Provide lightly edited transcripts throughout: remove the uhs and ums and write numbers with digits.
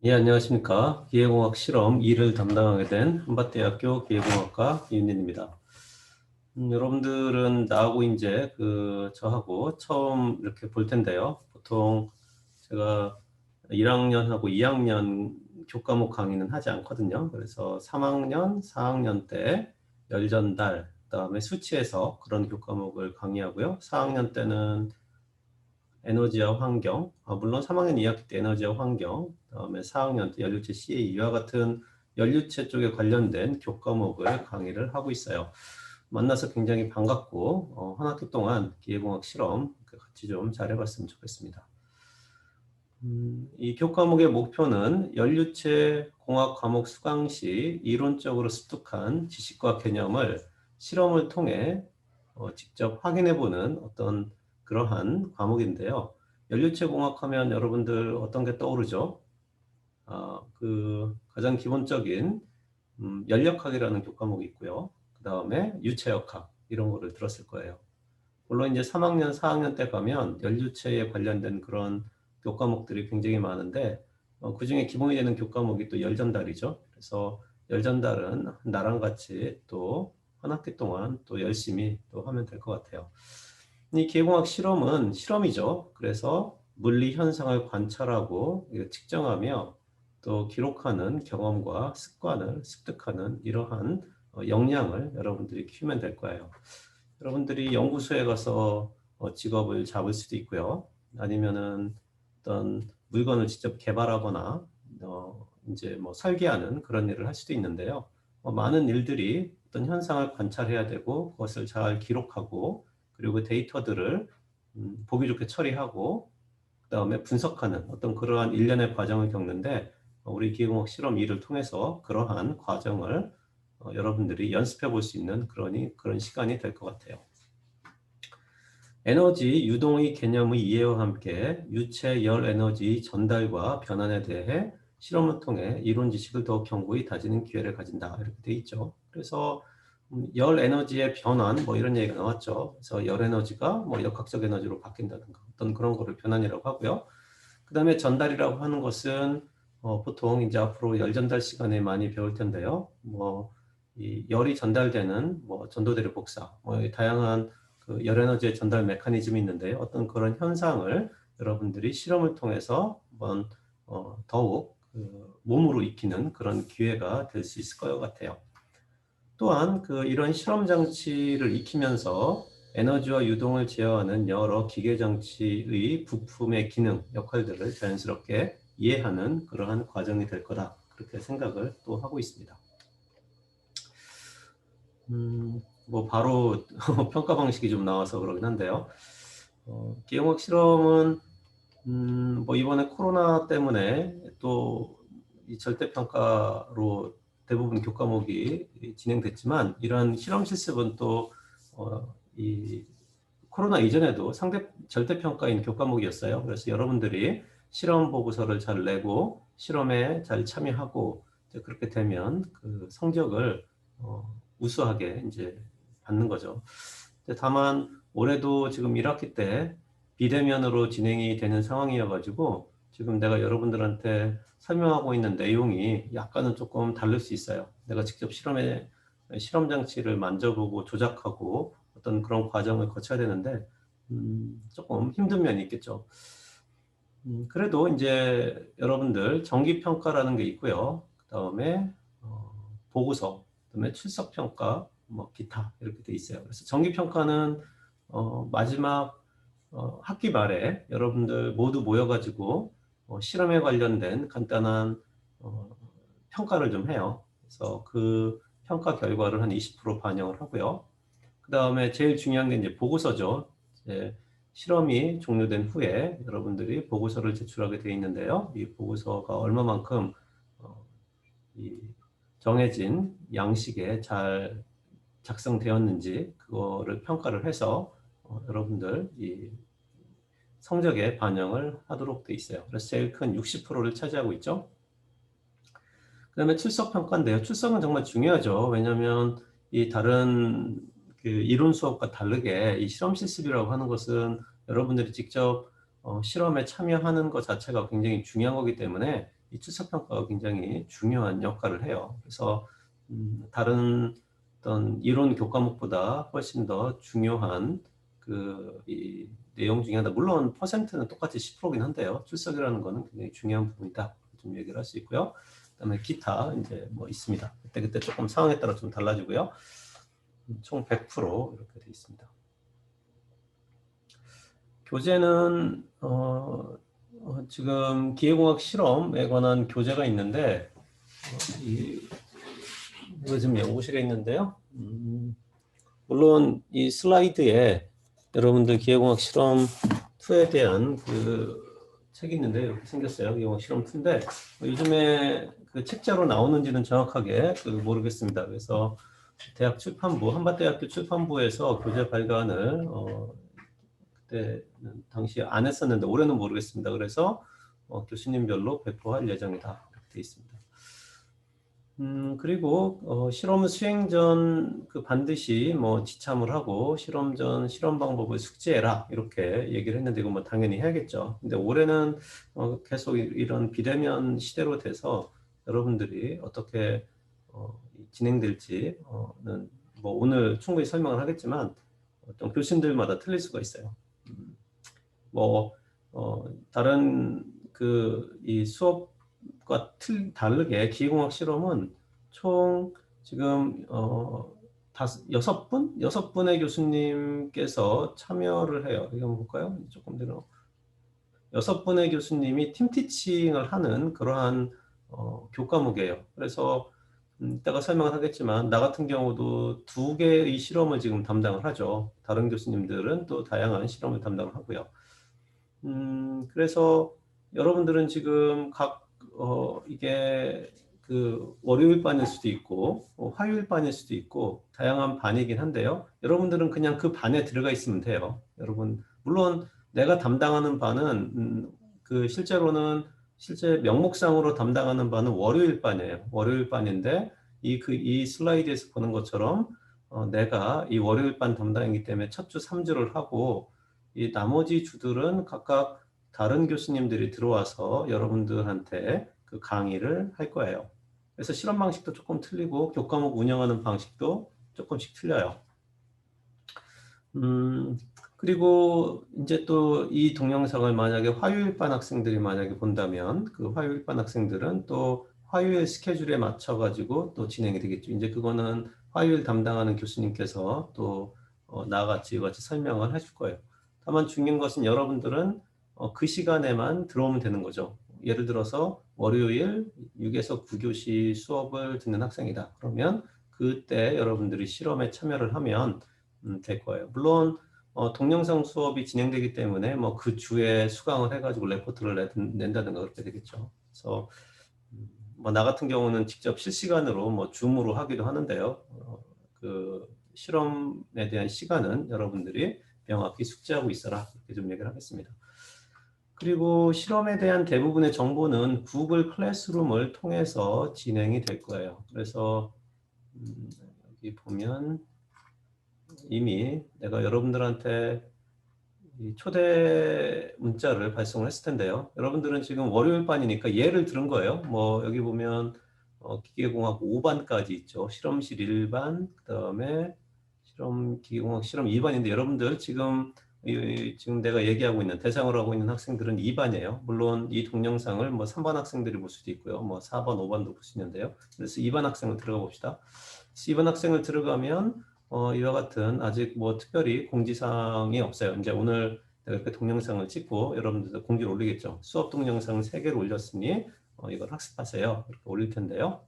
예, 안녕하십니까. 기계공학 실험 2를 담당하게 된 한밭대학교 기계공학과 이윤진입니다. 여러분들은 나하고 이제 저하고 처음 이렇게 볼 텐데요. 보통 제가 1학년하고 2학년 교과목 강의는 하지 않거든요. 그래서 3학년, 4학년 때 열전달, 그다음에 수치에서 그런 교과목을 강의하고요. 4학년 때는 에너지와 환경, 물론 3학년 2학기 때 에너지와 환경, 그다음에 4학년 때 연료체 CA 이와 같은 연료체 쪽에 관련된 교과목을 강의를 하고 있어요. 만나서 굉장히 반갑고 한 학기 동안 기계공학 실험 같이 좀 잘해봤으면 좋겠습니다. 이 교과목의 목표는 연료체 공학 과목 수강 시 이론적으로 습득한 지식과 개념을 실험을 통해 직접 확인해보는 어떤 그러한 과목인데요. 연료체 공학하면 여러분들 어떤 게 떠오르죠? 가장 기본적인 연력학이라는 교과목이 있고요. 그 다음에 유체역학 이런 거를 들었을 거예요. 물론 이제 3학년, 4학년 때 가면 연료체에 관련된 그런 교과목들이 굉장히 많은데 그 중에 기본이 되는 교과목이 또 열전달이죠. 그래서 열전달은 나랑 같이 또 한 학기 동안 또 열심히 또 하면 될 것 같아요. 이 기계공학 실험은 실험이죠. 그래서 물리 현상을 관찰하고 측정하며 또 기록하는 경험과 습관을 습득하는 이러한 역량을 여러분들이 키우면 될 거예요. 여러분들이 연구소에 가서 직업을 잡을 수도 있고요. 아니면은 어떤 물건을 직접 개발하거나 이제 뭐 설계하는 그런 일을 할 수도 있는데요. 많은 일들이 어떤 현상을 관찰해야 되고 그것을 잘 기록하고 그리고 그 데이터들을 보기 좋게 처리하고 그다음에 분석하는 어떤 그러한 일련의 과정을 겪는데 우리 기계공학 실험 2를 통해서 그러한 과정을 여러분들이 연습해 볼 수 있는 그런 시간이 될 것 같아요. 에너지 유동의 개념의 이해와 함께 유체 열 에너지 전달과 변환에 대해 실험을 통해 이론 지식을 더욱 견고히 다지는 기회를 가진다. 이렇게 돼 있죠. 그래서 열 에너지의 변환 뭐 이런 얘기가 나왔죠. 그래서 열 에너지가 뭐 역학적 에너지로 바뀐다든가 어떤 그런 거를 변환이라고 하고요. 그다음에 전달이라고 하는 것은 보통 이제 앞으로 열 전달 시간에 많이 배울 텐데요. 뭐 이 열이 전달되는 뭐 전도대로 복사, 뭐 다양한 그 열에너지의 전달 메커니즘이 있는데 어떤 그런 현상을 여러분들이 실험을 통해서 한번 더욱 몸으로 익히는 그런 기회가 될 수 있을 것 같아요. 또한 이런 실험 장치를 익히면서 에너지와 유동을 제어하는 여러 기계 장치의 부품의 기능, 역할들을 자연스럽게 이해하는 그러한 과정이 될 거다. 그렇게 생각을 또 하고 있습니다. 뭐 바로 평가 방식이 좀 나와서 그러긴 한데요. 기계공학 실험은 뭐 이번에 코로나 때문에 또 이 절대평가로 대부분 교과목이 진행됐지만 이러한 실험 실습은 또 이 코로나 이전에도 상대 절대평가인 교과목이었어요. 그래서 여러분들이 실험 보고서를 잘 내고 실험에 잘 참여하고 그렇게 되면 그 성적을 우수하게 이제 받는 거죠. 다만 올해도 지금 1학기 때 비대면으로 진행이 되는 상황이어가지고 지금 내가 여러분들한테 설명하고 있는 내용이 약간은 조금 다를 수 있어요. 내가 직접 실험 장치를 만져보고 조작하고 어떤 그런 과정을 거쳐야 되는데 조금 힘든 면이 있겠죠. 그래도 이제 여러분들 정기평가라는 게 있고요. 그 다음에 보고서, 그다음에 출석평가, 뭐 기타 이렇게 돼 있어요. 그래서 정기평가는 마지막 학기 말에 여러분들 모두 모여가지고 실험에 관련된 간단한 어, 평가를 좀 해요. 그래서 그 평가 결과를 한 20% 반영을 하고요. 그 다음에 제일 중요한 게 이제 보고서죠. 이제 실험이 종료된 후에 여러분들이 보고서를 제출하게 되어 있는데요. 이 보고서가 얼마만큼 이 정해진 양식에 잘 작성되었는지 그거를 평가를 해서 여러분들 이 성적에 반영을 하도록 돼 있어요. 그래서 제일 큰 60%를 차지하고 있죠. 그다음에 출석 평가인데요. 출석은 정말 중요하죠. 왜냐하면 이 다른 그 이론 수업과 다르게 이 실험 실습이라고 하는 것은 여러분들이 직접 실험에 참여하는 것 자체가 굉장히 중요한 거기 때문에 이 출석평가가 굉장히 중요한 역할을 해요. 그래서 다른 어떤 이론 교과목보다 훨씬 더 중요한 이 내용 중에 하나, 물론 퍼센트는 똑같이 10%긴 한데요. 출석이라는 거는 굉장히 중요한 부분이다. 좀 얘기를 할 수 있고요. 그다음에 기타 이제 뭐 있습니다. 그때 조금 상황에 따라 좀 달라지고요. 총 100% 이렇게 되어 있습니다. 교재는 지금 기계공학 실험에 관한 교재가 있는데 이거 지금 연구실에 있는데요. 물론 이 슬라이드에 여러분들 기계공학 실험 2에 대한 그 책이 있는데 이렇게 생겼어요. 기계공학 실험 2인데 요즘에 그 책자로 나오는지는 정확하게 모르겠습니다. 그래서 대학 출판부, 한밭대학교 출판부에서 교재 발간을 그때는 당시 안 했었는데 올해는 모르겠습니다. 그래서 교수님별로 배포할 예정이다 이렇게 되어 있습니다. 그리고 실험 수행 전 반드시 뭐 지참을 하고 실험 전 실험 방법을 숙지해라 이렇게 얘기를 했는데 이건 뭐 당연히 해야겠죠. 근데 올해는 계속 이런 비대면 시대로 돼서 여러분들이 어떻게 진행될지는 뭐 오늘 충분히 설명을 하겠지만 어떤 교수님들마다 틀릴 수가 있어요. 뭐 다른 이 수업과 다르게 기계공학 실험은 총 지금 6분의 교수님께서 참여를 해요. 이거 한번 볼까요? 조금 더 6분의 교수님이 팀 티칭을 하는 그러한 교과목이에요. 그래서 이따가 설명을 하겠지만 나 같은 경우도 2개의 실험을 지금 담당을 하죠. 다른 교수님들은 또 다양한 실험을 담당을 하고요. 그래서 여러분들은 지금 이게 월요일 반일 수도 있고 화요일 반일 수도 있고 다양한 반이긴 한데요. 여러분들은 그냥 그 반에 들어가 있으면 돼요. 여러분 물론 내가 담당하는 반은 실제 명목상으로 담당하는 반은 월요일 반이에요. 월요일 반인데 이 슬라이드에서 보는 것처럼 내가 이 월요일 반 담당이기 때문에 첫 주 3주를 하고 이 나머지 주들은 각각 다른 교수님들이 들어와서 여러분들한테 그 강의를 할 거예요. 그래서 실험 방식도 조금 틀리고 교과목 운영하는 방식도 조금씩 틀려요. 그리고 이제 또 이 동영상을 만약에 화요일 반 학생들이 만약에 본다면 그 화요일 반 학생들은 또 화요일 스케줄에 맞춰 가지고 또 진행이 되겠죠. 이제 그거는 화요일 담당하는 교수님께서 또 나같이 설명을 해줄 거예요. 다만 중요한 것은 여러분들은 그 시간에만 들어오면 되는 거죠. 예를 들어서 월요일 6에서 9교시 수업을 듣는 학생이다. 그러면 그때 여러분들이 실험에 참여를 하면 될 거예요. 물론 동영상 수업이 진행되기 때문에 뭐 그 주에 수강을 해가지고 레포트를 낸다든가 그렇게 되겠죠. 그래서 뭐 나 같은 경우는 직접 실시간으로 뭐 줌으로 하기도 하는데요. 그 실험에 대한 시간은 여러분들이 명확히 숙지하고 있어라 이렇게 좀 얘기를 하겠습니다. 그리고 실험에 대한 대부분의 정보는 구글 클래스룸을 통해서 진행이 될 거예요. 그래서 여기 보면 이미 내가 여러분들한테 초대 문자를 발송을 했을 텐데요. 여러분들은 지금 월요일 반이니까 예를 들은 거예요. 뭐 여기 보면 기계공학 5반까지 있죠. 실험실 1반, 그 다음에 기계공학 실험 2반인데 여러분들 지금 내가 얘기하고 있는 대상으로 하고 있는 학생들은 2반이에요. 물론 이 동영상을 뭐 3반 학생들이 볼 수도 있고요. 뭐 4반, 5반도 볼 수 있는데요. 그래서 2반 학생을 들어가 봅시다. 2반 학생을 들어가면 이와 같은 아직 뭐 특별히 공지사항이 없어요. 이제 오늘 내가 이렇게 동영상을 찍고 여러분들도 공지를 올리겠죠. 수업 동영상 3개를 올렸으니 이걸 학습하세요. 이렇게 올릴 텐데요.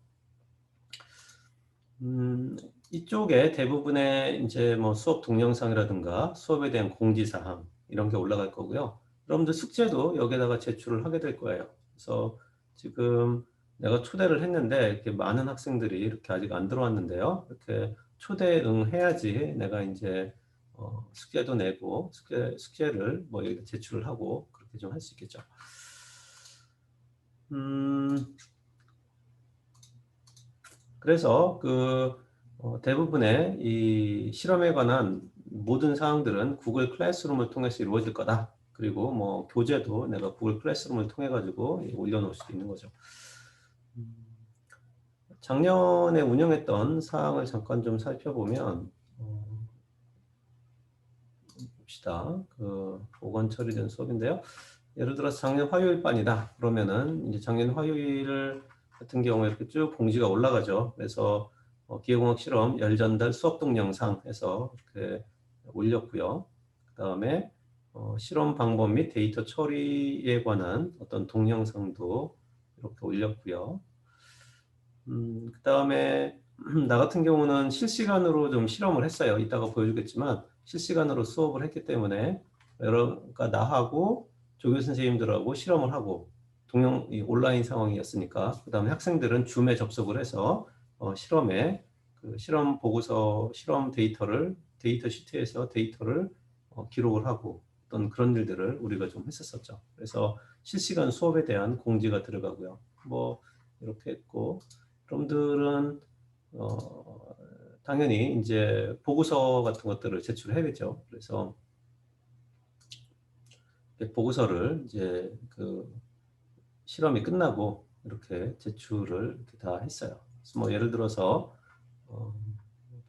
이쪽에 대부분의 이제 뭐 수업 동영상이라든가 수업에 대한 공지사항 이런 게 올라갈 거고요. 여러분들 숙제도 여기다가 제출을 하게 될 거예요. 그래서 지금 내가 초대를 했는데 이렇게 많은 학생들이 이렇게 아직 안 들어왔는데요. 이렇게 초대 응해야지 내가 이제 숙제도 내고 숙제를 뭐 여기 제출을 하고 그렇게 좀 할 수 있겠죠. 그래서 대부분의 이 실험에 관한 모든 사항들은 구글 클래스룸을 통해서 이루어질 거다. 그리고 뭐 교재도 내가 구글 클래스룸을 통해 가지고 올려놓을 수도 있는 거죠. 작년에 운영했던 사항을 잠깐 좀 살펴보면 봅시다. 그 보건 처리된 수업인데요. 예를 들어서 작년 화요일 반이다. 그러면은 이제 작년 화요일 같은 경우에 이렇게 쭉 공지가 올라가죠. 그래서 기계공학 실험 열 전달 수업 동영상 해서 이렇게 올렸고요. 그다음에 실험 방법 및 데이터 처리에 관한 어떤 동영상도 이렇게 올렸고요. 그다음에 나 같은 경우는 실시간으로 좀 실험을 했어요. 이따가 보여주겠지만 실시간으로 수업을 했기 때문에 그러니까 나하고 조교 선생님들하고 실험을 하고 온라인 상황이었으니까 그다음에 학생들은 줌에 접속을 해서 실험에 그 실험 보고서 실험 데이터 시트에서 데이터를 기록을 하고 어떤 그런 일들을 우리가 좀 했었었죠. 그래서 실시간 수업에 대한 공지가 들어가고요. 뭐 이렇게 했고 여러분들은 당연히 이제 보고서 같은 것들을 제출해야겠죠. 그래서 보고서를 이제 그 실험이 끝나고 이렇게 제출을 이렇게 다 했어요. 그래서 뭐 예를 들어서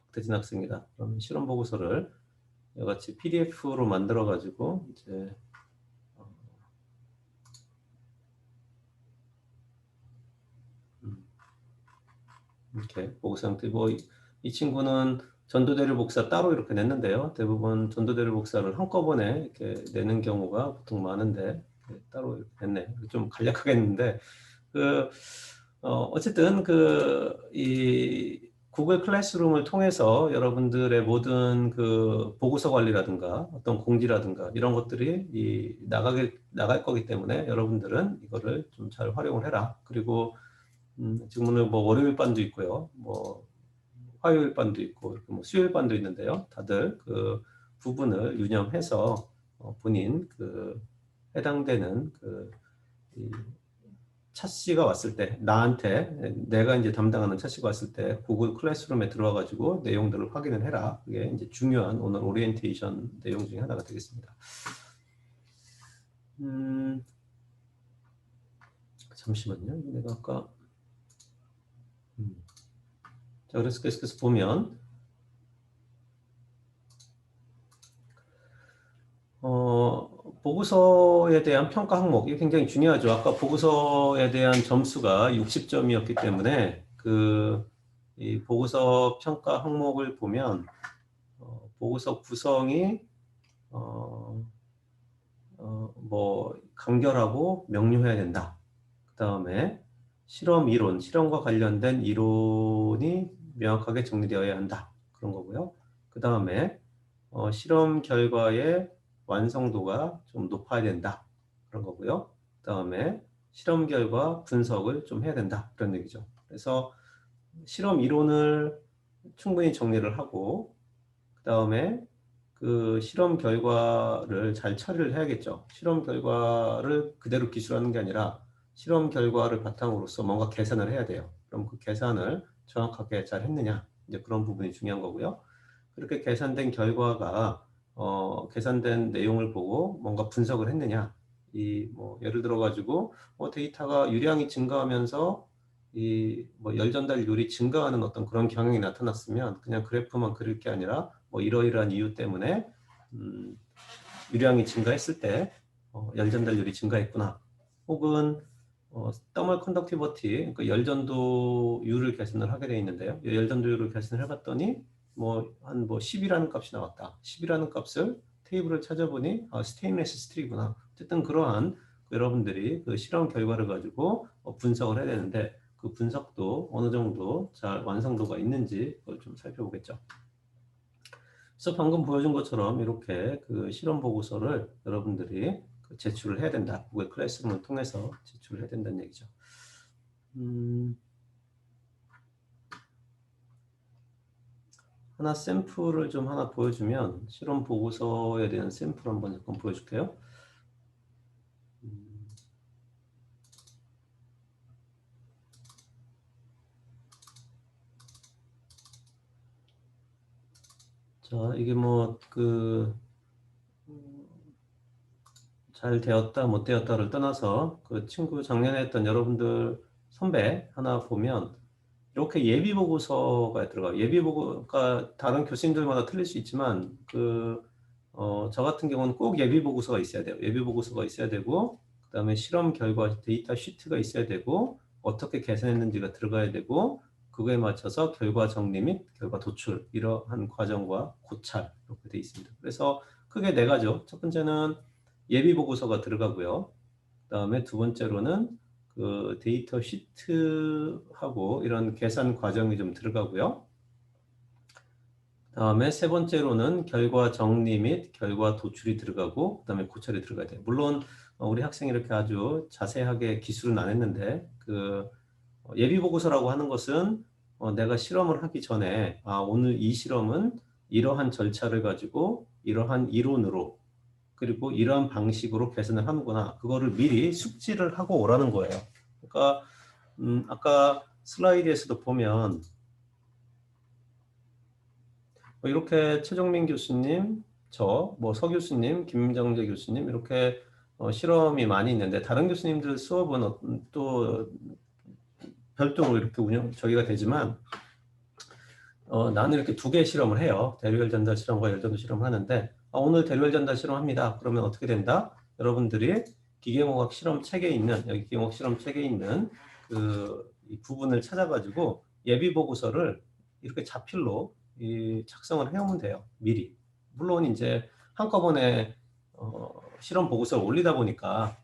박태진 학생이다. 그럼 실험 보고서를 이같이 PDF로 만들어 가지고 이제 이렇게 보고서 형태 이 친구는 전도대료 복사 따로 이렇게 냈는데요. 대부분 전도대료 복사를 한꺼번에 이렇게 내는 경우가 보통 많은데 따로 이렇게 냈네. 좀 간략하게 했는데 그 어쨌든 이 구글 클래스룸을 통해서 여러분들의 모든 그 보고서 관리라든가 어떤 공지라든가 이런 것들이 나갈 거기 때문에 여러분들은 이거를 좀 잘 활용을 해라. 그리고 지금 오늘 뭐 월요일 반도 있고요. 뭐 화요일 반도 있고 이렇게 뭐 수요일 반도 있는데요. 다들 그 부분을 유념해서 본인 그 해당되는 이 찻씨가 왔을 때 나한테 내가 이제 담당하는 찻씨가 왔을 때 구글 클래스룸에 들어와 가지고 내용들을 확인을 해라. 그게 이제 중요한 오늘 오리엔테이션 내용 중에 하나가 되겠습니다. 잠시만요. 내가 아까 자, 그래서 계속해서 보면 보고서에 대한 평가 항목, 이게 굉장히 중요하죠. 아까 보고서에 대한 점수가 60점이었기 때문에 이 보고서 평가 항목을 보면 보고서 구성이 뭐 간결하고 명료해야 된다. 그 다음에 실험 이론, 실험과 관련된 이론이 명확하게 정리되어야 한다. 그런 거고요. 그 다음에 실험 결과의 완성도가 좀 높아야 된다. 그런 거고요. 그 다음에 실험 결과 분석을 좀 해야 된다. 그런 얘기죠. 그래서 실험 이론을 충분히 정리를 하고 그 다음에 그 실험 결과를 잘 처리를 해야겠죠. 실험 결과를 그대로 기술하는 게 아니라 실험 결과를 바탕으로서 뭔가 계산을 해야 돼요. 그럼 그 계산을 정확하게 잘 했느냐? 이제 그런 부분이 중요한 거고요. 그렇게 계산된 결과가 계산된 내용을 보고 뭔가 분석을 했느냐? 이 뭐 예를 들어 가지고 데이터가 유량이 증가하면서 이 뭐 열 전달률이 증가하는 어떤 그런 경향이 나타났으면 그냥 그래프만 그릴 게 아니라 뭐 이러이러한 이유 때문에 음, 유량이 증가했을 때 열 전달률이 증가했구나. 혹은 더멀 컨덕티버티, 그러니까 열전도율을 계산을 하게 되어 있는데요. 열전도율을 계산을 해봤더니 뭐 한 뭐 10이라는 값이 나왔다. 10이라는 값을 테이블을 찾아보니 스테인리스 스틸이구나. 어쨌든 그러한 여러분들이 그 실험 결과를 가지고 분석을 해야 되는데 그 분석도 어느 정도 잘 완성도가 있는지 그걸 좀 살펴보겠죠. 그래서 방금 보여준 것처럼 이렇게 그 실험 보고서를 여러분들이 제출을 해야 된다. 구글 클래스룸을 통해서 제출을 해야 된다는 얘기죠. 하나 샘플을 좀 하나 보여주면 실험 보고서에 대한 샘플 한번 잠깐 보여줄게요. 자, 이게 뭐 잘 되었다 못 되었다를 떠나서 그 친구 작년에 했던 여러분들 선배 하나 보면 이렇게 예비 보고서가 들어가요. 예비 보고가 다른 교수님들마다 틀릴 수 있지만 저 같은 경우는 꼭 예비 보고서가 있어야 돼요. 예비 보고서가 있어야 되고 그다음에 실험 결과 데이터 시트가 있어야 되고 어떻게 개선했는지가 들어가야 되고 그거에 맞춰서 결과 정리 및 결과 도출 이러한 과정과 고찰 이렇게 돼 있습니다. 그래서 크게 네 가지죠. 첫 번째는 예비 보고서가 들어가고요. 그다음에 두 번째로는 그 데이터 시트하고 이런 계산 과정이 좀 들어가고요. 다음에 세 번째로는 결과 정리 및 결과 도출이 들어가고 그다음에 고찰이 들어가야 돼요. 물론 우리 학생이 이렇게 아주 자세하게 기술은 안 했는데 그 예비 보고서라고 하는 것은 내가 실험을 하기 전에 오늘 이 실험은 이러한 절차를 가지고 이러한 이론으로 그리고 이러한 방식으로 개선을 하는구나. 그거를 미리 숙지를 하고 오라는 거예요. 그러니까 아까 슬라이드에서도 보면 이렇게 최종민 교수님, 서 교수님, 김정재 교수님 이렇게 실험이 많이 있는데 다른 교수님들 수업은 또 별도로 이렇게 저기가 되지만 나는 이렇게 두 개의 실험을 해요. 대류열 전달 실험과 열전도 실험을 하는데 오늘 대류열 전달 실험합니다. 그러면 어떻게 된다? 여러분들이 기계공학 실험 책에 있는 여기 기계공학 실험 책에 있는 이 부분을 찾아가지고 예비 보고서를 이렇게 자필로 작성을 해오면 돼요. 미리. 물론 이제 한꺼번에 실험 보고서를 올리다 보니까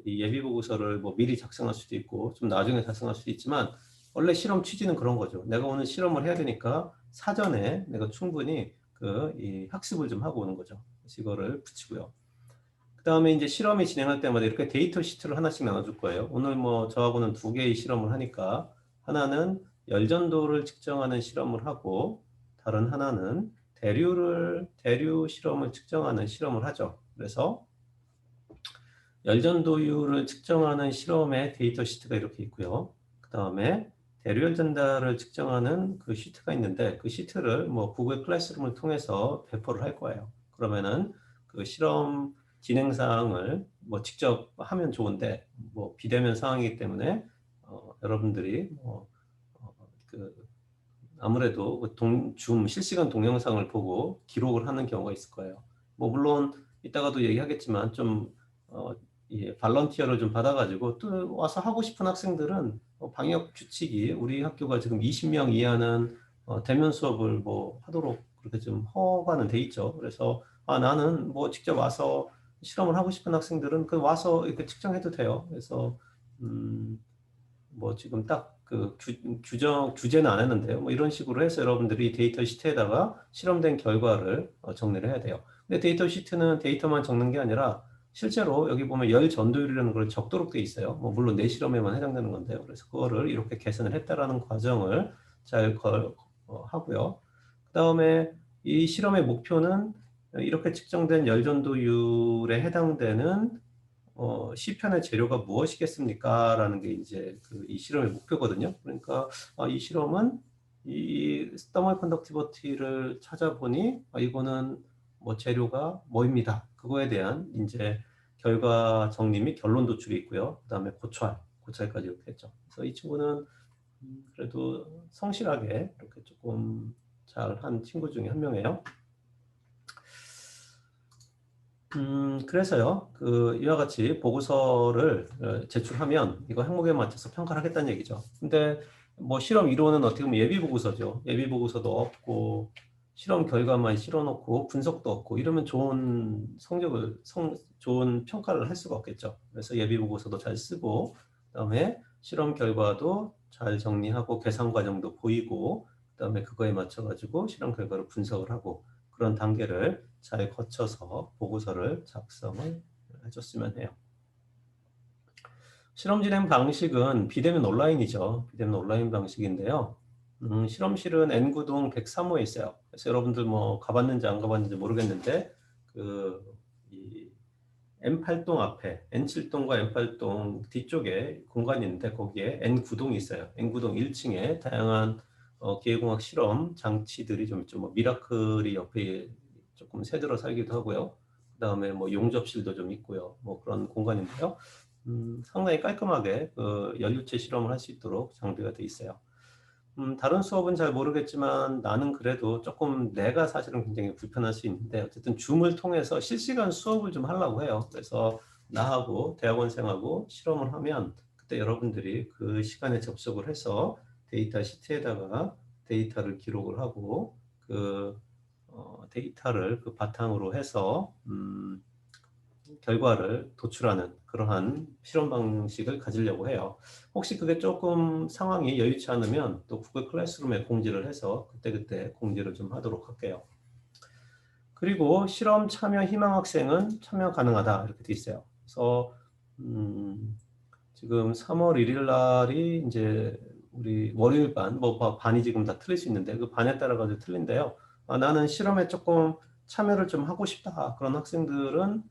이 예비 보고서를 뭐 미리 작성할 수도 있고 좀 나중에 작성할 수도 있지만 원래 실험 취지는 그런 거죠. 내가 오늘 실험을 해야 되니까 사전에 내가 충분히 이 학습을 좀 하고 오는 거죠. 그래서 이거를 붙이고요. 그 다음에 이제 실험이 진행할 때마다 이렇게 데이터 시트를 하나씩 나눠줄 거예요. 오늘 뭐 저하고는 두 개의 실험을 하니까 하나는 열전도를 측정하는 실험을 하고 다른 하나는 대류 실험을 측정하는 실험을 하죠. 그래서 열전도율을 측정하는 실험의 데이터 시트가 이렇게 있고요. 그 다음에 대류열 전달을 측정하는 그 시트가 있는데 그 시트를 뭐 구글 클래스룸을 통해서 배포를 할 거예요. 그러면은 그 실험 진행 사항을 뭐 직접 하면 좋은데 뭐 비대면 상황이기 때문에 여러분들이 그 아무래도 줌 실시간 동영상을 보고 기록을 하는 경우가 있을 거예요. 뭐 물론 이따가도 얘기하겠지만 좀 발런티어를 좀 받아가지고 또 와서 하고 싶은 학생들은 방역 규칙이 우리 학교가 지금 20명 이하는 대면 수업을 뭐 하도록 그렇게 좀 허가는 돼 있죠. 그래서 나는 뭐 직접 와서 실험을 하고 싶은 학생들은 그 와서 이렇게 측정해도 돼요. 그래서 뭐 지금 딱 그 규제는 안 했는데요. 뭐 이런 식으로 해서 여러분들이 데이터 시트에다가 실험된 결과를 정리를 해야 돼요. 근데 데이터 시트는 데이터만 적는 게 아니라 실제로 여기 보면 열 전도율이라는 걸 적도록 돼 있어요. 뭐 물론 내 실험에만 해당되는 건데요. 그래서 그거를 이렇게 개선을 했다라는 과정을 잘 하고요. 그 다음에 이 실험의 목표는 이렇게 측정된 열 전도율에 해당되는 시편의 재료가 무엇이겠습니까? 라는 게 이제 이 실험의 목표거든요. 그러니까 이 실험은 이 thermal conductivity를 찾아보니 이거는 뭐 재료가 뭐입니다. 그거에 대한 이제 결과 정리 및 결론 도출이 있고요. 그다음에 고찰까지 이렇게 했죠. 그래서 이 친구는 그래도 성실하게 이렇게 조금 잘한 친구 중에 한 명이에요. 그래서요, 이와 같이 보고서를 제출하면 이거 항목에 맞춰서 평가를 하겠다는 얘기죠. 근데 뭐 실험 이론은 어떻게 보면 예비 보고서죠. 예비 보고서도 없고 실험 결과만 실어놓고 분석도 없고 이러면 좋은 좋은 평가를 할 수가 없겠죠. 그래서 예비 보고서도 잘 쓰고 그다음에 실험 결과도 잘 정리하고 계산 과정도 보이고 그다음에 그거에 맞춰가지고 실험 결과를 분석을 하고 그런 단계를 잘 거쳐서 보고서를 작성을 해줬으면 해요. 실험 진행 방식은 비대면 온라인이죠. 비대면 온라인 방식인데요. 실험실은 N구동 103호에 있어요. 그래서 여러분들 뭐 가봤는지 안 가봤는지 모르겠는데 이 N8동 앞에 N7동과 N8동 뒤쪽에 공간이 있는데 거기에 N9동이 있어요. N구동 1층에 다양한 기계공학 실험 장치들이 좀 있죠. 뭐 미라클이 옆에 조금 새들어 살기도 하고요. 그다음에 뭐 용접실도 좀 있고요. 뭐 그런 공간인데요. 상당히 깔끔하게 그 연료체 실험을 할 수 있도록 장비가 돼 있어요. 다른 수업은 잘 모르겠지만 나는 그래도 조금 내가 사실은 굉장히 불편할 수 있는데 어쨌든 줌을 통해서 실시간 수업을 좀 하려고 해요. 그래서 나하고 대학원생하고 실험을 하면 그때 여러분들이 그 시간에 접속을 해서 데이터 시트에다가 데이터를 기록을 하고 그 데이터를 그 바탕으로 해서 결과를 도출하는 그러한 실험 방식을 가지려고 해요. 혹시 그게 조금 상황이 여의치 않으면 또 구글 클래스룸에 공지를 해서 그때그때 공지를 좀 하도록 할게요. 그리고 실험 참여 희망 학생은 참여 가능하다 이렇게 돼 있어요. 그래서 지금 3월 1일 날이 이제 우리 월요일 반, 뭐 반이 지금 다 틀릴 수 있는데 그 반에 따라 가지고 틀린데요. 나는 실험에 조금 참여를 좀 하고 싶다. 그런 학생들은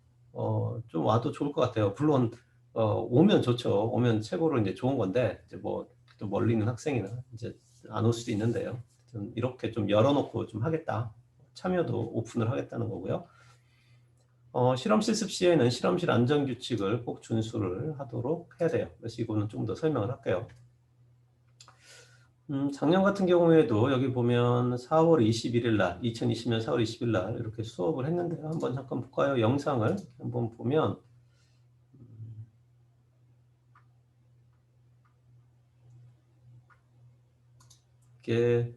좀 와도 좋을 것 같아요. 물론 오면 좋죠. 오면 최고로 이제 좋은 건데 이제 뭐 또 멀리 있는 학생이나 이제 안 올 수도 있는데요. 좀 이렇게 좀 열어놓고 좀 하겠다. 참여도 오픈을 하겠다는 거고요. 실험 실습 시에는 실험실 안전 규칙을 꼭 준수를 하도록 해야 돼요. 그래서 이거는 좀 더 설명을 할게요. 작년 같은 경우에도 여기 보면 4월 21일 날, 2020년 4월 20일 날 이렇게 수업을 했는데요. 한번 잠깐 볼까요? 영상을 한번 보면 이게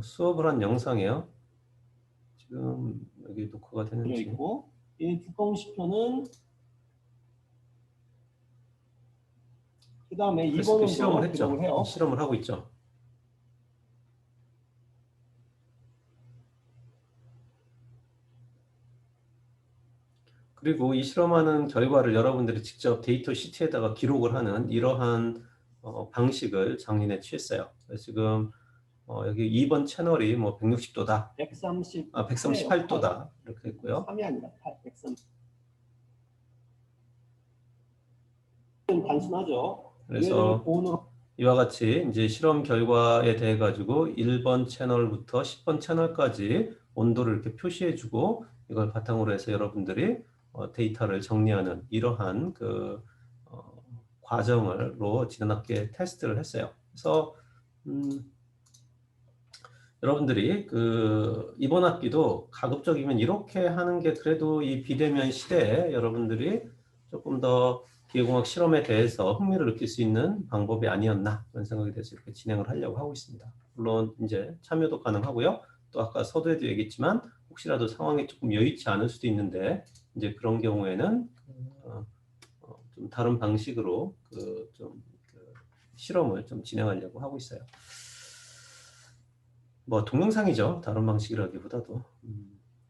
수업을 한 영상이에요. 지금 여기 녹화가 되는지. 있고 이 두꺼운 그 다음에 그래서 2번은 실험을 했죠. 기록을 해요. 실험을 하고 있죠. 그리고 이 실험하는 결과를 여러분들이 직접 데이터 시트에다가 기록을 하는 이러한 방식을 작년에 취했어요. 그래서 지금 여기 2번 채널이 뭐 160도다. 138도다. 이렇게 했고요. 3이 아니라 130. 단순하죠. 그래서 이와 같이 이제 실험 결과에 대해 가지고 1번 채널부터 10번 채널까지 온도를 이렇게 표시해주고 이걸 바탕으로 해서 여러분들이 데이터를 정리하는 이러한 그 과정으로 지난 학기에 테스트를 했어요. 그래서 여러분들이 그 이번 학기도 가급적이면 이렇게 하는 게 그래도 이 비대면 시대에 여러분들이 조금 더 기계공학 실험에 대해서 흥미를 느낄 수 있는 방법이 아니었나 그런 생각이 돼서 이렇게 진행을 하려고 하고 있습니다. 물론 이제 참여도 가능하고요. 또 아까 서두에도 얘기했지만 혹시라도 상황이 조금 여의치 않을 수도 있는데 이제 그런 경우에는 좀 다른 방식으로 그 실험을 좀 진행하려고 하고 있어요. 뭐 동영상이죠. 다른 방식이라기보다도.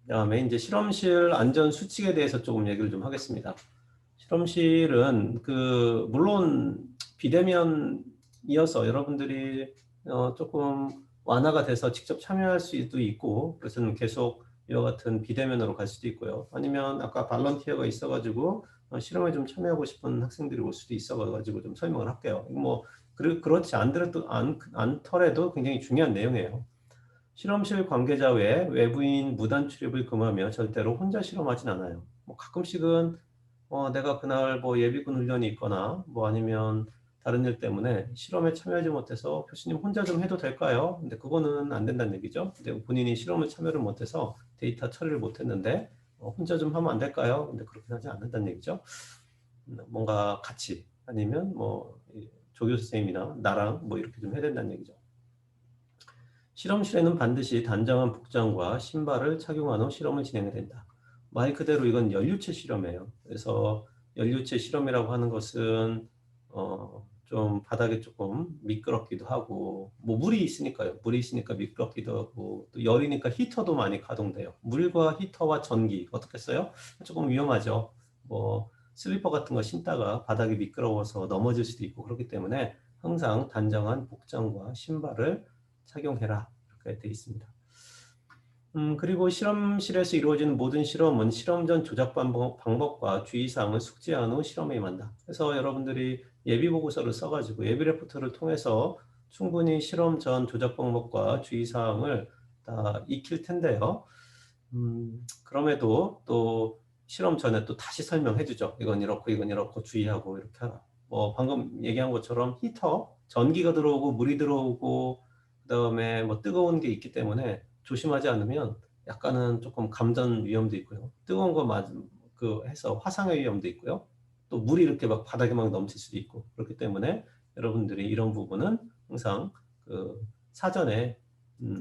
그다음에 이제 실험실 안전 수칙에 대해서 조금 얘기를 좀 하겠습니다. 실험실은 그 물론 비대면이어서 여러분들이 조금 완화가 돼서 직접 참여할 수도 있고 그래서는 계속 이와 같은 비대면으로 갈 수도 있고요. 아니면 아까 발런티어가 있어가지고 실험에 좀 참여하고 싶은 학생들이 올 수도 있어가지고 좀 설명을 할게요. 뭐 그렇지 않더라도 굉장히 중요한 내용이에요. 실험실 관계자 외 외부인 무단 출입을 금하며 절대로 혼자 실험하진 않아요. 뭐 가끔씩은 내가 그날 뭐 예비군 훈련이 있거나 뭐 아니면 다른 일 때문에 실험에 참여하지 못해서 교수님 혼자 좀 해도 될까요? 근데 그거는 안 된다는 얘기죠. 근데 본인이 실험을 참여를 못해서 데이터 처리를 못했는데 혼자 좀 하면 안 될까요? 근데 그렇게 하지 않는다는 얘기죠. 뭔가 같이 아니면 뭐 조교 선생님이나 나랑 뭐 이렇게 좀 해야 된다는 얘기죠. 실험실에는 반드시 단정한 복장과 신발을 착용한 후 실험을 진행해야 된다. 말 그대로 이건 연료체 실험이에요. 그래서 연료체 실험이라고 하는 것은 좀 바닥에 조금 미끄럽기도 하고 뭐 물이 있으니까요. 물이 있으니까 미끄럽기도 하고 또 열이니까 히터도 많이 가동돼요. 물과 히터와 전기 어떻게 써요? 조금 위험하죠. 뭐 슬리퍼 같은 거 신다가 바닥이 미끄러워서 넘어질 수도 있고 그렇기 때문에 항상 단정한 복장과 신발을 착용해라 이렇게 되어 있습니다. 그리고 실험실에서 이루어지는 모든 실험은 실험 전 조작 방법과 주의사항을 숙지한 후 실험에 임한다. 그래서 여러분들이 예비 보고서를 써가지고 예비 레포트를 통해서 충분히 실험 전 조작 방법과 주의사항을 다 익힐 텐데요. 그럼에도 또 실험 전에 또 다시 설명해 주죠. 이건 이렇고 주의하고 이렇게 하라. 뭐 방금 얘기한 것처럼 히터, 전기가 들어오고 물이 들어오고 그다음에 뭐 뜨거운 게 있기 때문에 조심하지 않으면 약간은 조금 감전 위험도 있고요. 뜨거운 거 맞은 그 해서 화상의 위험도 있고요. 또 물이 이렇게 막 바닥에 막 넘칠 수도 있고 그렇기 때문에 여러분들이 이런 부분은 항상 그 사전에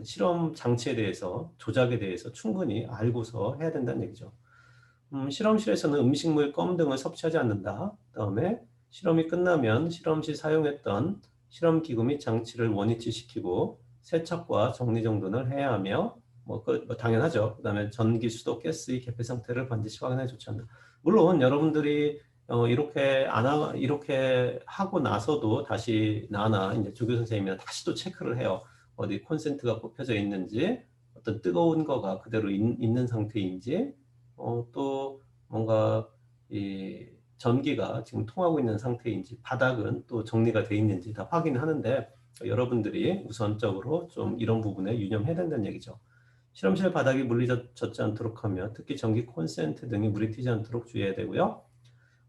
실험 장치에 대해서 조작에 대해서 충분히 알고서 해야 된다는 얘기죠. 실험실에서는 음식물, 껌 등을 섭취하지 않는다. 그다음에 실험이 끝나면 실험실 사용했던 실험기구 및 장치를 원위치시키고 세척과 정리정돈을 해야 하며 뭐 당연하죠. 그다음에 전기, 수도, 가스의 개폐 상태를 반드시 확인해 좋지 않다. 물론 여러분들이 이렇게 하고 나서도 다시 나나 이제 조교 선생님이나 다시 또 체크를 해요. 어디 콘센트가 꼽혀져 있는지, 어떤 뜨거운 거가 그대로 있는 상태인지, 또 뭔가 이 전기가 지금 통하고 있는 상태인지, 바닥은 또 정리가 돼 있는지 다 확인하는데 여러분들이 우선적으로 좀 이런 부분에 유념해야 된다는 얘기죠. 실험실 바닥이 물이 젖지 않도록 하며 특히 전기 콘센트 등이 물이 튀지 않도록 주의해야 되고요.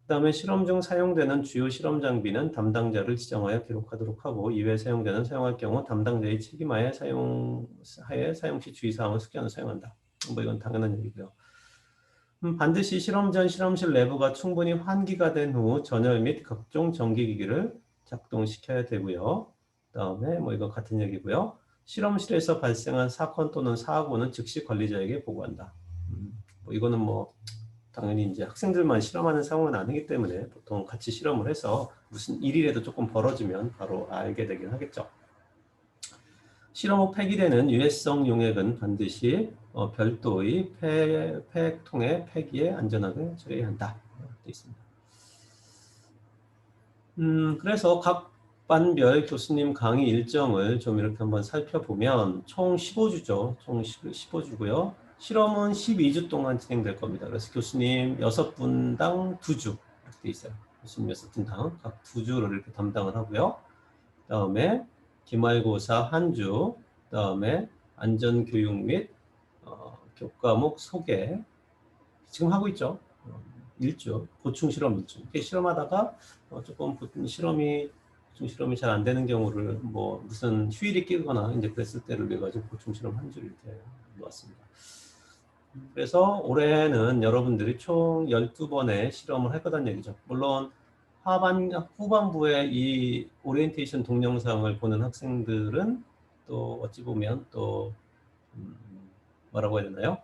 그다음에 실험 중 사용되는 주요 실험 장비는 담당자를 지정하여 기록하도록 하고 이외에 사용자는 사용할 경우 담당자의 책임하에 사용 시 주의사항을 숙지하여 사용한다. 뭐 이건 당연한 얘기고요. 반드시 실험 전 실험실 내부가 충분히 환기가 된 후 전열 및 각종 전기기기를 작동시켜야 되고요. 그다음에 뭐 이거 같은 얘기고요. 실험실에서 발생한 사건 또는 사고는 즉시 관리자에게 보고한다. 뭐 이거는 뭐 당연히 이제 학생들만 실험하는 상황은 아니기 때문에 보통 같이 실험을 해서 무슨 일이라도 조금 벌어지면 바로 알게 되긴 하겠죠. 실험 후 폐기되는 유해성 용액은 반드시 별도의 폐통에 폐기에 안전하게 처리해야 한다. 되어 있습니다. 그래서 각 반별 교수님 강의 일정을 좀 이렇게 한번 살펴보면 총 15주죠. 총 15주고요. 실험은 12주 동안 진행될 겁니다. 그래서 교수님 6분당 2주 이렇게 돼 있어요. 교수님 6분당 각 2주를 이렇게 담당을 하고요. 그다음에 기말고사 1주, 그다음에 안전교육 및 교과목 소개 지금 하고 있죠. 1주, 보충 실험 1주. 이렇게 실험하다가 조금 보충 실험이 잘 안 되는 경우를 뭐 무슨 휴일이 끼거나 이제 그랬을 때를 위해 가지고 보충 실험 1주를 이렇게 놓았습니다. 그래서 올해는 여러분들이 총 12번의 실험을 할 거란 얘기죠. 물론 후반부에 이 오리엔테이션 동영상을 보는 학생들은 또 어찌 보면 또 뭐라고 해야 되나요?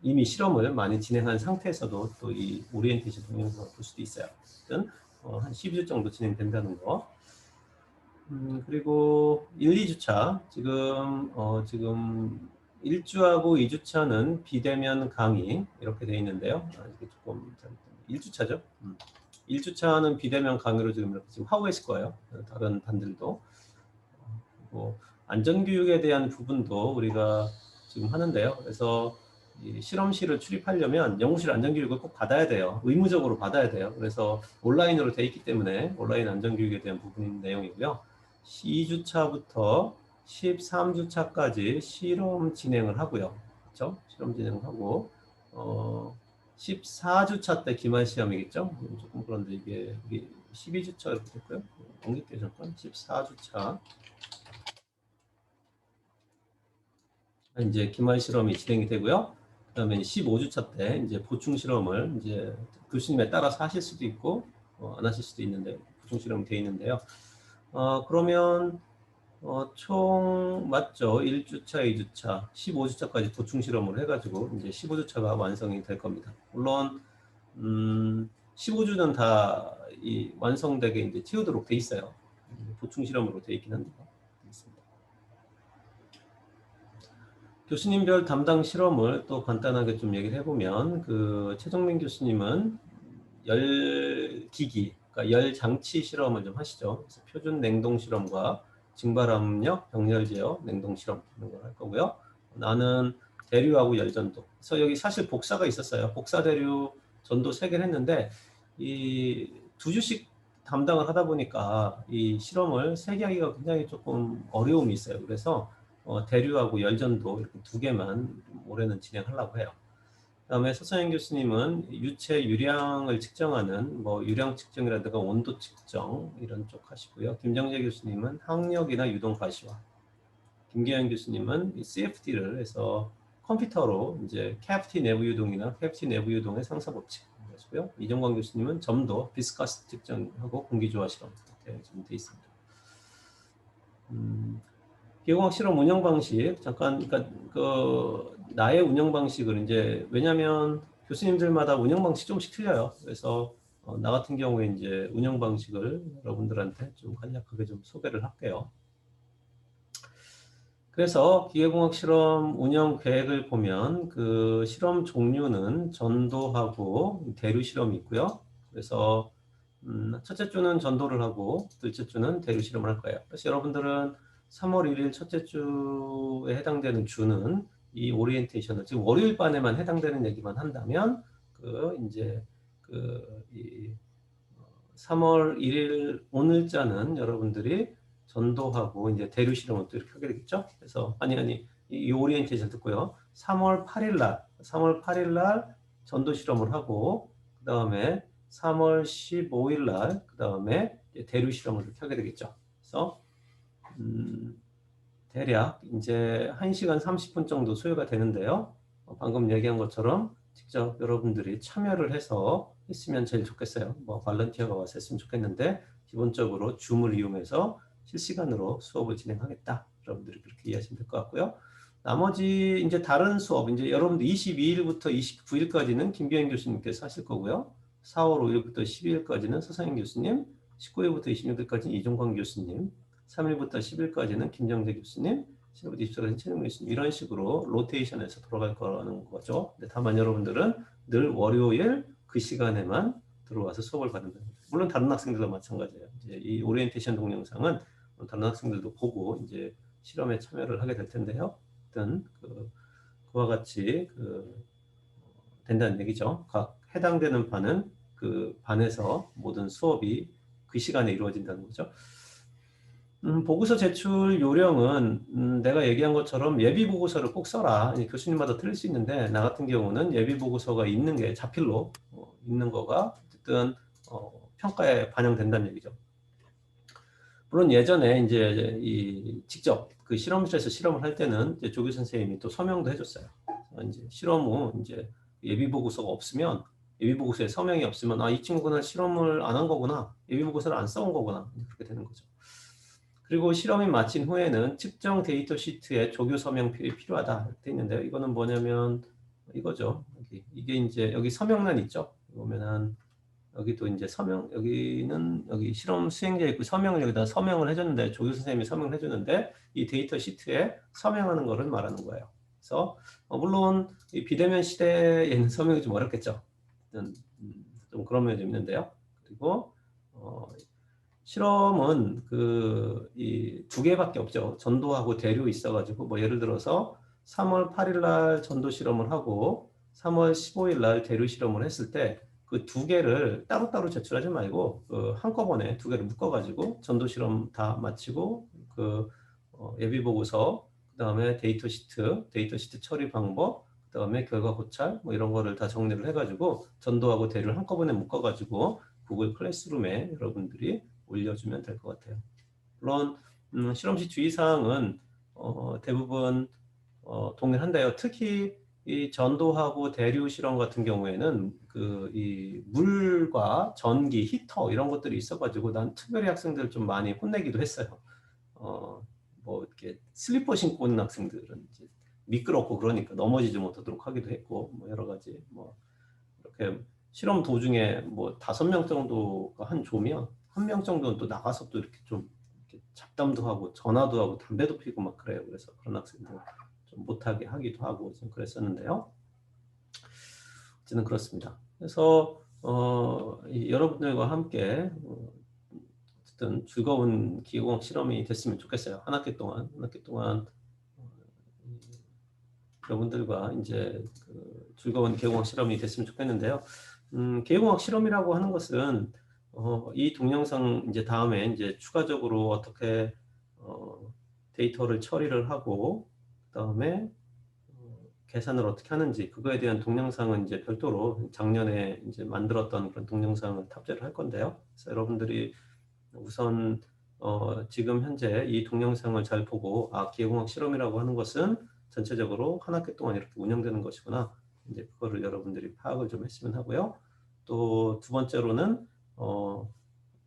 이미 실험을 많이 진행한 상태에서도 또 이 오리엔테이션 동영상을 볼 수도 있어요. 어쨌든 한 12주 정도 진행된다는 거. 그리고 1, 2주차 지금 1주하고 2주차는 비대면 강의 이렇게 되어 있는데요. 이게 조금 1주차죠. 1주차는 비대면 강의로 지금 하고 계실 거예요. 다른 반들도. 그리고 안전교육에 대한 부분도 우리가 지금 하는데요. 그래서 이 실험실을 출입하려면 연구실 안전교육을 꼭 받아야 돼요. 의무적으로 받아야 돼요. 그래서 온라인으로 돼 있기 때문에 온라인 안전교육에 대한 부분 내용이고요. 2주차부터 13주차까지 실험 진행을 하고요. 그렇죠? 실험 진행을 하고 14주차 때 기말 시험이겠죠? 조금 그런데 이게 12주차 이렇게 됐고요. 옮길게요 잠깐. 14주차 이제 기말 실험이 진행이 되고요. 그다음에 15주차 때 이제 보충 실험을 이제 교수님에 따라서 하실 수도 있고 안 하실 수도 있는데 보충 실험이 되어 있는데요. 그러면 총 맞죠? 1주차, 2주차, 15주차까지 보충 실험을 해가지고 이제 15주차가 완성이 될 겁니다. 물론 15주는 다 이 완성되게 이제 채우도록 돼 있어요. 보충 실험으로 돼 있긴 한데요. 교수님별 담당 실험을 또 간단하게 좀 얘기를 해보면 최종민 교수님은 열 기기, 그러니까 열 장치 실험을 좀 하시죠. 그래서 표준 냉동 실험과 증발압력, 병렬 제어, 냉동 실험 이런 걸 할 거고요. 나는 대류하고 열전도. 그래서 여기 사실 복사가 있었어요. 복사 대류 전도 3개를 했는데 이 2주씩 담당을 하다 보니까 이 실험을 3개 하기가 굉장히 조금 어려움이 있어요. 그래서 대류하고 열전도 이렇게 두 개만 올해는 진행하려고 해요. 그다음에 서성현 교수님은 유체 유량을 측정하는 뭐 유량 측정이라든가 온도 측정 이런 쪽 하시고요. 김정재 교수님은 항력이나 유동 가시화. 김기현 교수님은 CFD를 해서 컴퓨터로 이제 캐비티 내부 유동이나 캐비티 내부 유동의 상사 법칙 하시고요. 이정광 교수님은 점도 비스커스 측정하고 공기 조화 실험 이렇게 좀 돼 있습니다. 기계공학 실험 운영 방식 잠깐 그러니까 나의 운영 방식을 이제 왜냐하면 교수님들마다 운영 방식 조금씩 틀려요. 그래서 나 같은 경우에 이제 운영 방식을 여러분들한테 좀 간략하게 좀 소개를 할게요. 그래서 기계공학 실험 운영 계획을 보면 그 실험 종류는 전도하고 대류 실험이 있고요. 그래서 첫째 주는 전도를 하고 둘째 주는 대류 실험을 할 거예요. 그래서 여러분들은 3월 1일 첫째 주에 해당되는 주는 이 오리엔테이션을 지금 월요일 반에만 해당되는 얘기만 한다면 이제 이 3월 1일 오늘자는 여러분들이 전도하고 이제 대류 실험을 또 이렇게 하게 되겠죠. 그래서 이 오리엔테이션 듣고요. 3월 8일 날 전도 실험을 하고 그다음에 3월 15일 날 그다음에 대류 실험을 이렇게 하게 되겠죠. 그래서 대략 이제 1시간 30분 정도 소요가 되는데요. 방금 얘기한 것처럼 직접 여러분들이 참여를 해서 했으면 제일 좋겠어요. 뭐 발런티어가 와서 했으면 좋겠는데 기본적으로 줌을 이용해서 실시간으로 수업을 진행하겠다. 여러분들이 그렇게 이해하시면 될 것 같고요. 나머지 이제 다른 수업 이제 여러분들 22일부터 29일까지는 김기현 교수님께서 하실 거고요. 4월 5일부터 12일까지는 서상현 교수님, 19일부터 26일까지는 이종광 교수님, 3일부터 10일까지는 김정재 교수님, 10일부터 24일까지는 최종 교수님 이런 식으로 로테이션해서 돌아갈 거라는 거죠. 근데 다만 여러분들은 늘 월요일 그 시간에만 들어와서 수업을 받는다. 물론 다른 학생들도 마찬가지예요. 이제 이 오리엔테이션 동영상은 다른 학생들도 보고 이제 실험에 참여를 하게 될 텐데요. 어떤 그와 같이 된다는 얘기죠. 각 해당되는 반은 그 반에서 모든 수업이 그 시간에 이루어진다는 거죠. 보고서 제출 요령은 내가 얘기한 것처럼 예비 보고서를 꼭 써라. 교수님마다 틀릴 수 있는데 나 같은 경우는 예비 보고서가 있는 게 자필로 있는 거가 어쨌든 평가에 반영된다는 얘기죠. 물론 예전에 이제 직접 그 실험실에서 실험을 할 때는 이제 조교 선생님이 또 서명도 해줬어요. 이제 실험 후 이제 예비 보고서가 없으면 예비 보고서에 서명이 없으면 이 친구는 실험을 안 한 거구나, 예비 보고서를 안 써온 거구나 그렇게 되는 거죠. 그리고 실험이 마친 후에는 측정 데이터 시트에 조교 서명필이 필요하다 이렇게 있는데요. 이거는 뭐냐면 이거죠. 이게 이제 여기 서명란 있죠. 보면은 여기도 이제 여기 실험 수행자 있고 서명을 여기다 서명을 해줬는데 조교 선생님이 서명을 해줬는데 이 데이터 시트에 서명하는 거를 말하는 거예요. 그래서 물론 이 비대면 시대에는 서명이 좀 어렵겠죠. 좀 그런 면이 좀 있는데요. 그리고 실험은 이 두 개밖에 없죠. 전도하고 대류 있어가지고 뭐 예를 들어서 3월 8일 날 전도 실험을 하고 3월 15일 날 대류 실험을 했을 때 그 두 개를 따로따로 제출하지 말고 한꺼번에 두 개를 묶어가지고 전도 실험 다 마치고 예비 보고서 그다음에 데이터 시트 처리 방법 그다음에 결과 고찰 뭐 이런 거를 다 정리를 해가지고 전도하고 대류를 한꺼번에 묶어가지고 구글 클래스룸에 여러분들이 올려주면 될 것 같아요. 물론 실험실 주의사항은 대부분 동일한데요. 특히 이 전도하고 대류 실험 같은 경우에는 이 물과 전기, 히터 이런 것들이 있어가지고 난 특별히 학생들 좀 많이 혼내기도 했어요. 뭐 이렇게 슬리퍼 신고 오는 학생들은 이제 미끄럽고 그러니까 넘어지지 못하도록 하기도 했고 뭐 여러 가지 뭐 이렇게 실험 도중에 뭐 5명 정도가 한 조면 1명 정도는 또 나가서 또 이렇게 좀 이렇게 잡담도 하고 전화도 하고 담배도 피고 막 그래요. 그래서 그런 학생들 좀 못하게 하기도 하고 좀 그랬었는데요. 어쨌든 그렇습니다. 그래서 여러분들과 함께 어쨌든 즐거운 기계공학 실험이 됐으면 좋겠어요. 한 학기 동안 여러분들과 이제 즐거운 기계공학 실험이 됐으면 좋겠는데요. 기계공학 실험이라고 하는 것은 이 동영상 이제 다음에 이제 추가적으로 어떻게 데이터를 처리를 하고 그다음에 계산을 어떻게 하는지 그거에 대한 동영상은 이제 별도로 작년에 이제 만들었던 그런 동영상을 탑재를 할 건데요. 그래서 여러분들이 우선 지금 현재 이 동영상을 잘 보고 기계공학 실험이라고 하는 것은 전체적으로 한 학기 동안 이렇게 운영되는 것이구나. 이제 그거를 여러분들이 파악을 좀 했으면 하고요. 또 두 번째로는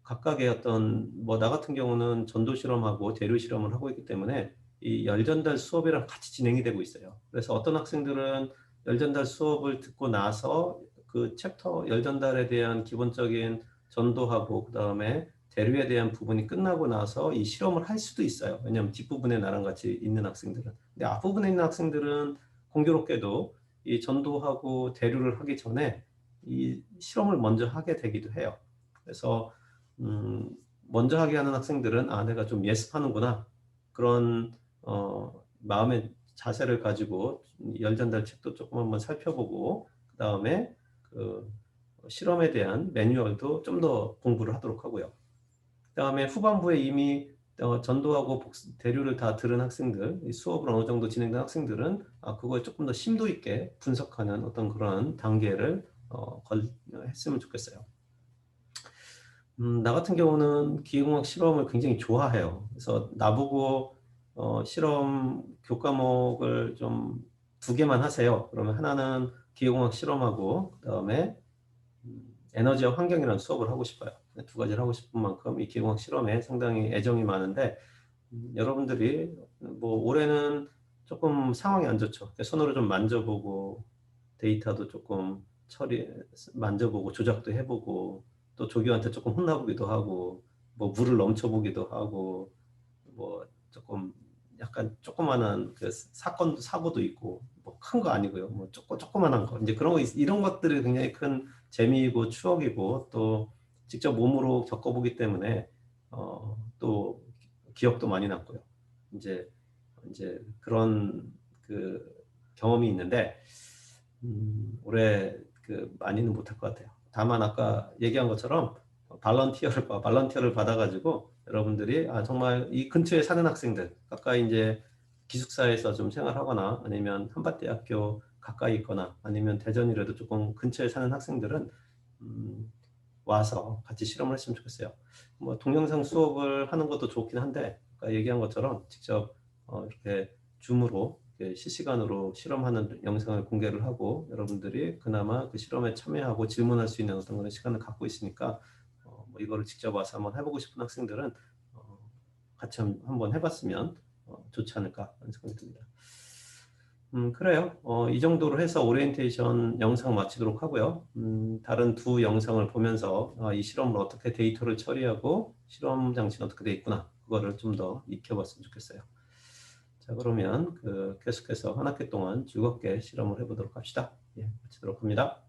각각의 어떤 나 같은 경우는 전도 실험하고 대류 실험을 하고 있기 때문에 이 열전달 수업이랑 같이 진행이 되고 있어요. 그래서 어떤 학생들은 열전달 수업을 듣고 나서 그 챕터 열전달에 대한 기본적인 전도하고 그다음에 대류에 대한 부분이 끝나고 나서 이 실험을 할 수도 있어요. 왜냐하면 뒷부분에 나랑 같이 있는 학생들은. 근데 앞부분에 있는 학생들은 공교롭게도 이 전도하고 대류를 하기 전에 이 실험을 먼저 하게 되기도 해요. 그래서 먼저 하게 하는 학생들은 내가 좀 예습하는구나 그런 마음의 자세를 가지고 열전달 책도 조금 한번 살펴보고 그 다음에 그 실험에 대한 매뉴얼도 좀 더 공부를 하도록 하고요. 그 다음에 후반부에 이미 전도하고 대류를 다 들은 학생들, 이 수업을 어느 정도 진행된 학생들은 그걸 조금 더 심도 있게 분석하는 어떤 그런 단계를 했으면 좋겠어요. 나 같은 경우는 기계공학 실험을 굉장히 좋아해요. 그래서 나보고 실험 교과목을 좀 두 개만 하세요. 그러면 하나는 기계공학 실험하고 그다음에 에너지와 환경이라는 수업을 하고 싶어요. 두 가지를 하고 싶은 만큼 이 기계공학 실험에 상당히 애정이 많은데 여러분들이 올해는 조금 상황이 안 좋죠. 손으로 좀 만져보고 데이터도 조금 만져보고 조작도 해보고 또 조교한테 조금 혼나보기도 하고 물을 넘쳐보기도 하고 조금 약간 조그만한 그 사고도 있고 큰 거 아니고요. 조그만한 거 이제 그런 거 이런 것들이 굉장히 큰 재미이고 추억이고 또 직접 몸으로 겪어보기 때문에 또 기억도 많이 남고요. 이제 그런 그 경험이 있는데 올해 많이는 못할 것 같아요. 다만 아까 얘기한 것처럼 발런티어를 받아가지고 여러분들이 정말 이 근처에 사는 학생들 가까이 이제 기숙사에서 좀 생활하거나 아니면 한밭대학교 가까이 있거나 아니면 대전이라도 조금 근처에 사는 학생들은 와서 같이 실험을 했으면 좋겠어요. 동영상 수업을 하는 것도 좋긴 한데 아까 얘기한 것처럼 직접 이렇게 줌으로 실시간으로 실험하는 영상을 공개를 하고 여러분들이 그나마 그 실험에 참여하고 질문할 수 있는 어떤 그런 시간을 갖고 있으니까 이거를 직접 와서 한번 해보고 싶은 학생들은 같이 한번 해봤으면 좋지 않을까 하는 생각이 듭니다. 그래요. 이 정도로 해서 오리엔테이션 영상 마치도록 하고요. 다른 두 영상을 보면서 이 실험을 어떻게 데이터를 처리하고 실험 장치는 어떻게 돼 있구나 그거를 좀 더 익혀봤으면 좋겠어요. 자, 그러면 계속해서 한 학기 동안 즐겁게 실험을 해보도록 합시다. 예, 마치도록 합니다.